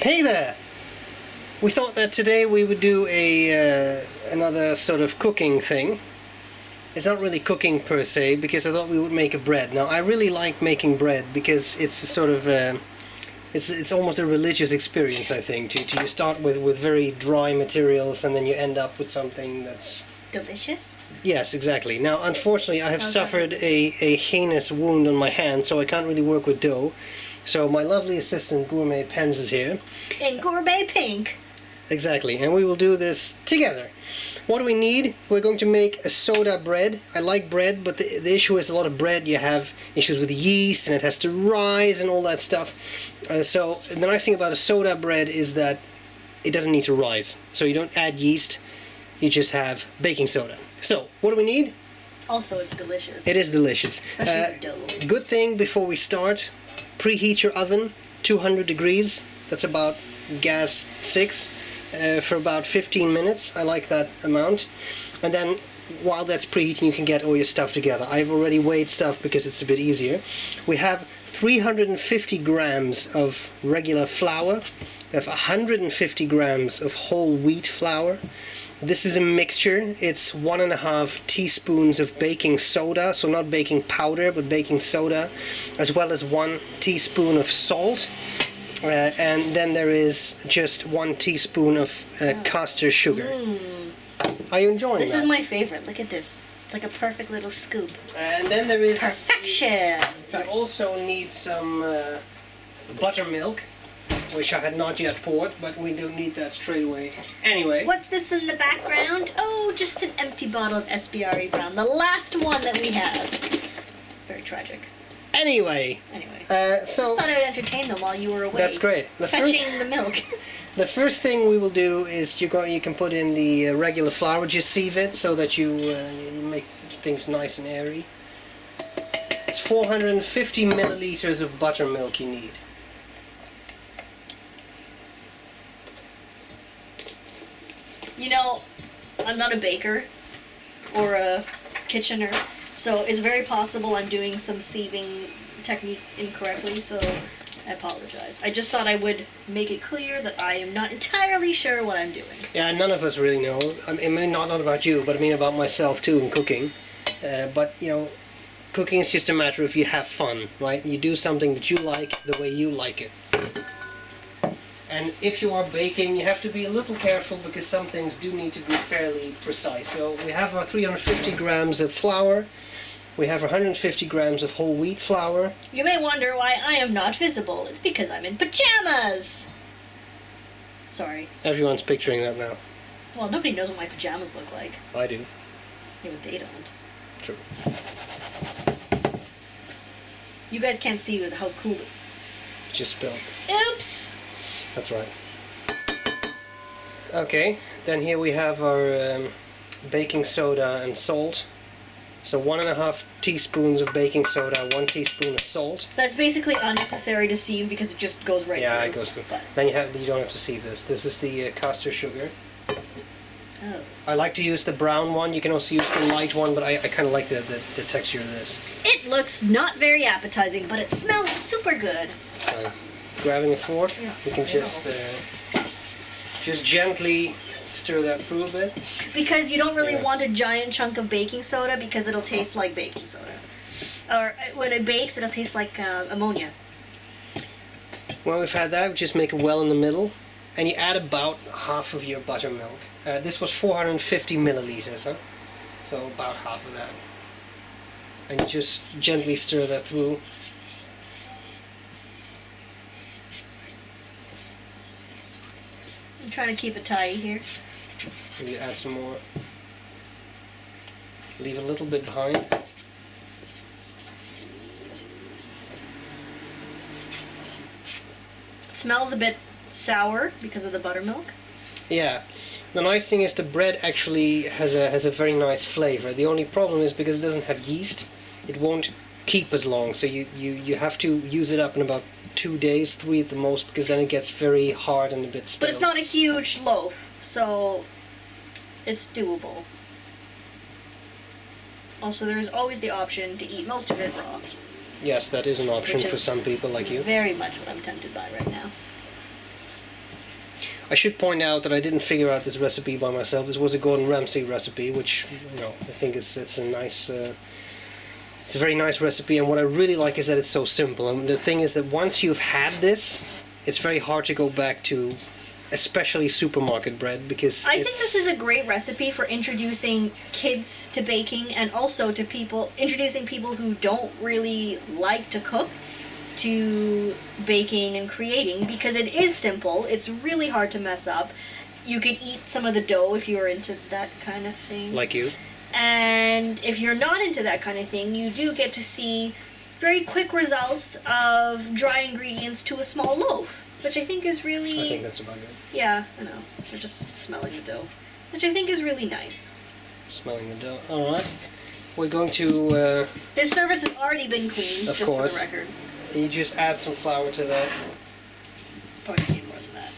Hey there! We thought that today we would do another sort of cooking thing. It's not really cooking per se, because I thought we would make a bread. Now I really like making bread because it's a sort of it's almost a religious experience, I think. You start with very dry materials and then you end up with something that's delicious? Yes, exactly. Now unfortunately I have suffered a heinous wound on my hand, so I can't really work with dough. So my lovely assistant Gourmet Pens is here. In gourmet pink. Exactly, and we will do this together. What do we need? We're going to make a soda bread. I like bread, but the issue is a lot of bread. You have issues with yeast, and it has to rise and all that stuff. So the nice thing about a soda bread is that it doesn't need to rise. So you don't add yeast, you just have baking soda. So, what do we need? Also, it's delicious. It is delicious. Especially with dough. Good thing before we start, preheat your oven, 200 degrees. That's about gas 6. For about 15 minutes. I like that amount. And then while that's preheating, you can get all your stuff together. I've already weighed stuff because it's a bit easier. We have 350 grams of regular flour. We have 150 grams of whole wheat flour. This is a mixture. It's 1.5 teaspoons of baking soda, so not baking powder but baking soda, as well as 1 teaspoon of salt. And then there is just 1 teaspoon of caster sugar. Are you enjoying this that? This is my favorite. Look at this. It's like a perfect little scoop. And then there is... Perfection! We also need some buttermilk, which I had not yet poured, but we don't need that straight away. Anyway. What's this in the background? Oh, just an empty bottle of SBREBrown. The last one that we have. Very tragic. Anyway, so just thought I would entertain them while you were away. That's great. Fetching the milk. The first thing we will do is you can put in the regular flour, just sieve it so that you make things nice and airy. It's 450 milliliters of buttermilk you need. You know, I'm not a baker or a kitchener. So it's very possible I'm doing some sieving techniques incorrectly, so I apologize. I just thought I would make it clear that I am not entirely sure what I'm doing. Yeah, none of us really know. I mean, not about you, but I mean about myself too in cooking. But, you know, cooking is just a matter of you have fun, right? You do something that you like the way you like it. And if you are baking, you have to be a little careful because some things do need to be fairly precise. So we have our 350 grams of flour. We have 150 grams of whole wheat flour. You may wonder why I am not visible. It's because I'm in pajamas! Sorry. Everyone's picturing that now. Well, nobody knows what my pajamas look like. I do. Yeah, but they don't. True. You guys can't see with how cool it... Just spilled. Oops! That's right. Okay, then here we have our baking soda and salt. So 1.5 teaspoons of baking soda, 1 teaspoon of salt. That's basically unnecessary to sieve because it just goes right through. Yeah, it goes through. But Then you don't have to sieve this. This is the caster sugar. oh. I like to use the brown one. You can also use the light one, but I kind of like the texture of this. It looks not very appetizing, but it smells super good. So, grabbing a fork, you can just gently stir that through a bit. Because you don't really want a giant chunk of baking soda because it'll taste like baking soda. Or when it bakes, it'll taste like ammonia. When we've had that, we just make a well in the middle, and you add about half of your buttermilk. This was 450 milliliters, huh? So about half of that. And you just gently stir that through. I'm trying to keep it tidy here. Maybe add some more. Leave a little bit behind. It smells a bit sour because of the buttermilk. Yeah. The nice thing is the bread actually has a very nice flavor. The only problem is because it doesn't have yeast, it won't keep as long. So you have to use it up in about 2 days, 3 at the most, because then it gets very hard and a bit stale. But it's not a huge loaf, so it's doable. Also, there is always the option to eat most of it raw. Yes, that is an option for some people like you. Very much what I'm tempted by right now. I should point out that I didn't figure out this recipe by myself. This was a Gordon Ramsay recipe, which, you know, I think it's a nice, it's a very nice recipe. And what I really like is that it's so simple. And the thing is that once you've had this, it's very hard to go back to, especially supermarket bread, because I think this is a great recipe for introducing kids to baking, and also to introducing people who don't really like to cook to baking and creating, because it is simple. It's really hard to mess up. You could eat some of the dough if you're into that kind of thing. Like you. And if you're not into that kind of thing, you do get to see very quick results of dry ingredients to a small loaf, which I think is really... I think that's about good. Yeah, I know. We're just smelling the dough, which I think is really nice. Smelling the dough. All right. We're going to... This surface has already been cleaned, just for the record. You just add some flour to that. Probably need more than that.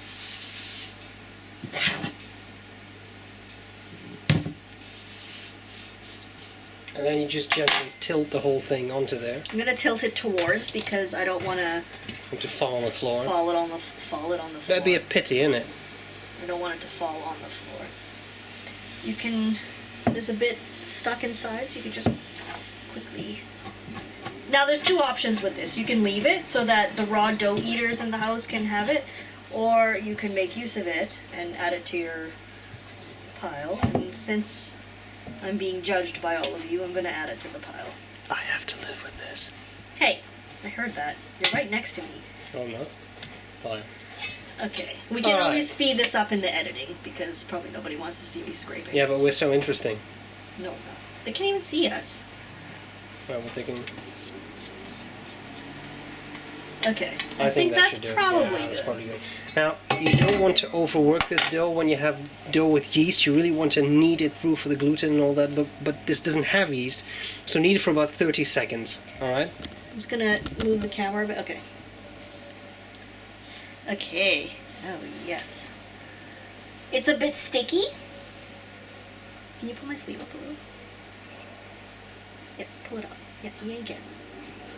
And then you just gently tilt the whole thing onto there. I'm gonna tilt it towards, because I don't want to fall on the floor. fall it on the floor. That'd be a pity, isn't it? I don't want it to fall on the floor. You can. There's a bit stuck inside, so you can just quickly. Now there's two options with this. You can leave it so that the raw dough eaters in the house can have it, or you can make use of it and add it to your pile. And since I'm being judged by all of you, I'm going to add it to the pile. I have to live with this. Hey, I heard that. You're right next to me. Oh, no? Fine. Okay. We can always speed this up in the editing, because probably nobody wants to see me scraping. Yeah, but we're so interesting. No. They can't even see us. Well, we're thinking... Okay. I think that's probably yeah, good. that's probably good. Now, you don't want to overwork this dough when you have dough with yeast. You really want to knead it through for the gluten and all that, but this doesn't have yeast, so knead it for about 30 seconds, alright? I'm just gonna move the camera a bit. Okay. Okay. Oh, yes. It's a bit sticky. Can you pull my sleeve up a little? Yeah, pull it up. Yeah, yank it.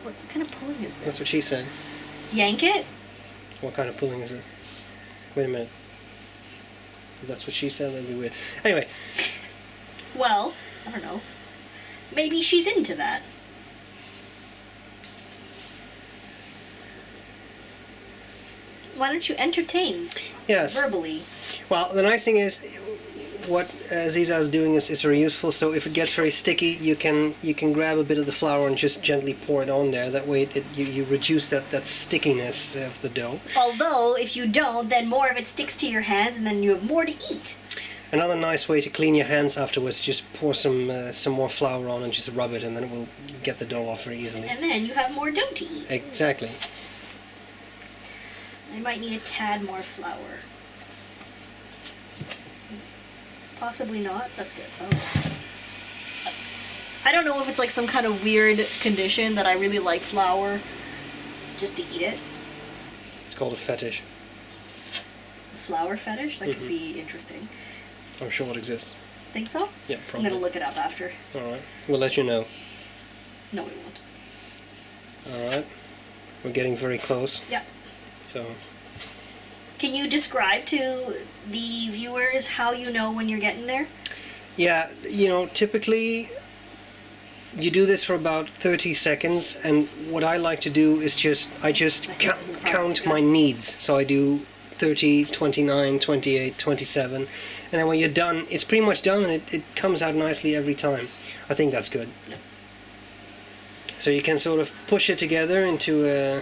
What kind of pulling is this? That's what she said. Yank it? What kind of pulling is it? Wait a minute. If that's what she said, that'd be weird. Anyway. Well, I don't know. Maybe she's into that. Why don't you entertain? Yes. Verbally. Well, the nice thing is, what Ziza is doing is very useful. So if it gets very sticky, you can grab a bit of the flour and just gently pour it on there. That way, you reduce that stickiness of the dough. Although, if you don't, then more of it sticks to your hands, and then you have more to eat. Another nice way to clean your hands afterwards, just pour some more flour on and just rub it, and then it will get the dough off very easily. And then you have more dough to eat. Exactly. I might need a tad more flour. Possibly not. That's good. Oh. I don't know if it's like some kind of weird condition that I really like flour just to eat it. It's called a fetish. A flour fetish? That could be interesting. I'm sure it exists. Think so? Yeah, probably. I'm gonna look it up after. Alright. We'll let you know. No, we won't. Alright. We're getting very close. Yeah. So... Can you describe to the viewers how you know when you're getting there? Yeah, you know, typically you do this for about 30 seconds, and what I like to do is I just count my needs. So I do 30, 29, 28, 27, and then when you're done, it's pretty much done, and it comes out nicely every time. I think that's good. Yeah. So you can sort of push it together into a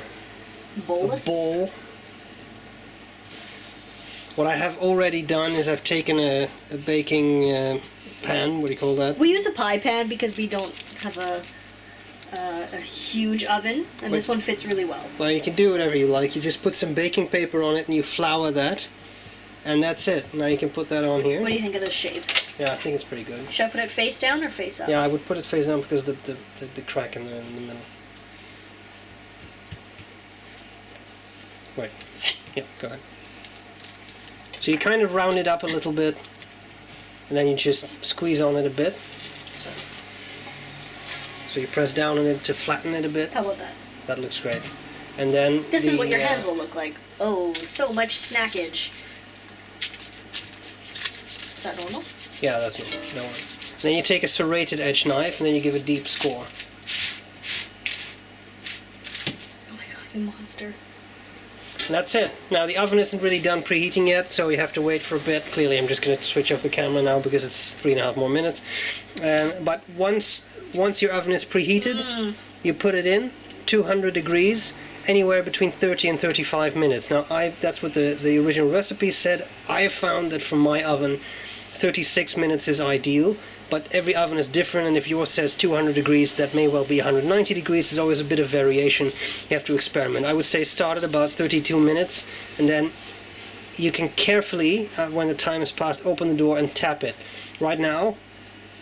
ball. What I have already done is I've taken a baking pan, what do you call that? We use a pie pan because we don't have a huge oven, and this one fits really well. Well, you can do whatever you like. You just put some baking paper on it and you flour that, and that's it. Now you can put that on here. What do you think of this shape? Yeah, I think it's pretty good. Should I put it face down or face up? Yeah, I would put it face down because the crack in the middle. Wait. Yeah, go ahead. So you kind of round it up a little bit, and then you just squeeze on it a bit. So you press down on it to flatten it a bit. How about that? That looks great. And then this is what your hands will look like. Oh, so much snackage. Is that normal? Yeah, that's normal. Don't worry. Then you take a serrated edge knife and then you give a deep score. Oh my god, you monster. And that's it. Now the oven isn't really done preheating yet, so you have to wait for a bit. Clearly I'm just going to switch off the camera now because it's 3.5 more minutes. But once your oven is preheated, you put it in 200 degrees, anywhere between 30 and 35 minutes. Now that's what the original recipe said. I have found that for my oven 36 minutes is ideal, but every oven is different, and if yours says 200 degrees, that may well be 190 degrees. There's always a bit of variation. You have to experiment. I would say start at about 32 minutes, and then you can carefully, when the time has passed, open the door and tap it. Right now,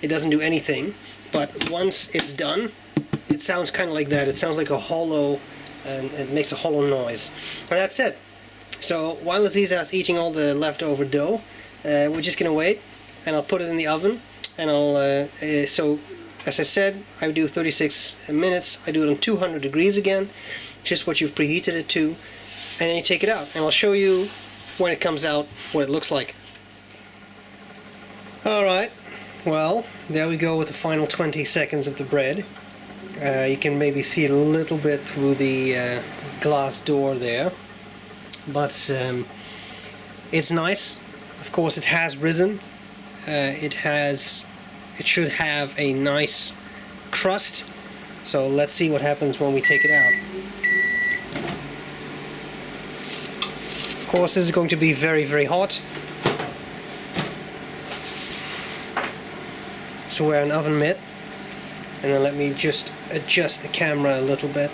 it doesn't do anything, but once it's done, it sounds kind of like that. It sounds like a hollow, and it makes a hollow noise. And that's it. So while Aziza's eating all the leftover dough, we're just going to wait, and I'll put it in the oven. And I'll, so as I said, I do 36 minutes. I do it on 200 degrees again, just what you've preheated it to, and then you take it out. And I'll show you when it comes out what it looks like. Alright, well, there we go with the final 20 seconds of the bread. You can maybe see it a little bit through the glass door there, but it's nice. Of course, it has risen. It should have a nice crust, so let's see what happens when we take it out. Of course, this is going to be very, very hot, so wear an oven mitt, and then let me just adjust the camera a little bit.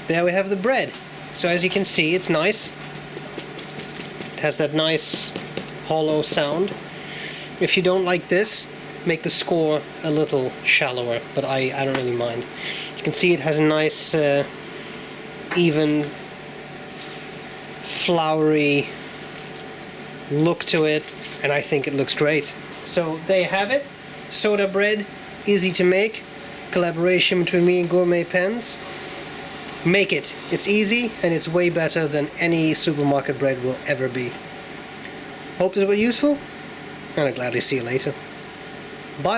There we have the bread. So as you can see, it's nice. It has that nice hollow sound. If you don't like this, make the score a little shallower, but I don't really mind. You can see it has a nice even floury look to it, and I think it looks great. So there you have it. Soda bread, easy to make, collaboration between me and Gourmet Pens. Make it. It's easy, and it's way better than any supermarket bread will ever be. Hope this was useful, and I'll gladly see you later. Bye.